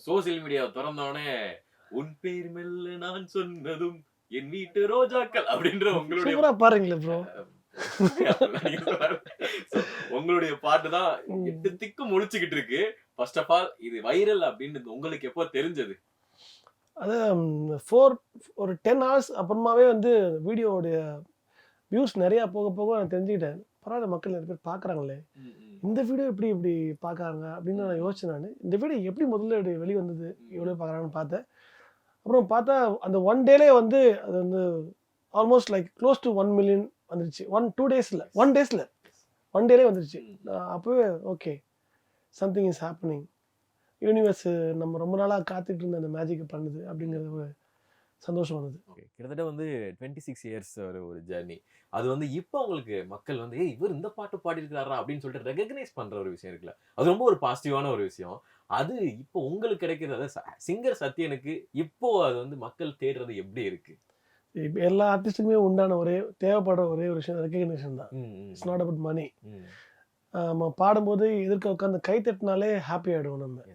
Social மீடியாவை திறந்தோடனே உன் பேர் மெல்ல நான் சொன்னதும் என் வீட்டு ரோஜாக்கள் அப்படின்ற உங்களுடைய சூப்பரா பாருங்களே ப்ரோ. So, உங்களுடைய பாட்டு தான் 8 திக்கும் முழிச்சுக்கிட்டு இருக்கு. ஃபர்ஸ்ட் ஆஃப் ஆல் இது வைரல் அப்படின்னு உங்களுக்கு எப்போ தெரிஞ்சது? அது ஒரு 10 ஹவர்ஸ் அப்புறமாவே வந்து வீடியோவுடைய வியூஸ் நிறையா போக போக நான் தெரிஞ்சுக்கிட்டேன். பரவாயில்ல, மக்கள் நிறைய பேர் பார்க்குறாங்களே, இந்த வீடியோ இப்படி பார்க்குறாங்க அப்படின்னு நான் யோசிச்சேன். நான் இந்த வீடியோ எப்படி முதல்ல வெளியே வந்தது, எவ்வளோ பார்க்குறாங்கன்னு பார்த்தேன். அப்புறம் பார்த்தா அந்த 1 டேலே வந்து அது வந்து almost like close to 1 million வந்துருச்சு. 2 டேஸில் 1 டேஸில் 1 டேலே வந்துருச்சு. அப்போவே okay, something is happening. Universe நம்ம ரொம்ப நாளாக காத்துக்கிட்டு இருந்த அந்த மேஜிக்கை பண்ணுது அப்படிங்கிறது ஒரு சந்தோஷம் வந்தது. கிட்டத்தட்ட வந்து 26 இயர்ஸ் ஒரு ஜர்னி. அது வந்து இப்போ உங்களுக்கு மக்கள் வந்து ஏய் இவர் இந்த பாட்டு பாடியிருக்காரா அப்படின்னு சொல்லிட்டு ரெகக்னைஸ் பண்ற ஒரு விஷயம் இருக்குல்ல, அது ரொம்ப ஒரு பாசிட்டிவான ஒரு விஷயம். அது இப்போ உங்களுக்கு கிடைக்கிறது, சிங்கர் சத்யனுக்கு இப்போ அது வந்து மக்கள் தேடுறது எப்படி இருக்கு? இப்போ எல்லா ஆர்டிஸ்ட்டுக்குமே உண்டான தேவைப்படுற ஒரே ஒரு விஷயம் ரெகக்னிஷன் தான். It's not about money. நம்ம பாடும்போது எதிர்க்க உட்காந்து கை தட்டினாலே ஹாப்பி ஆகிடுவோம் நம்ம.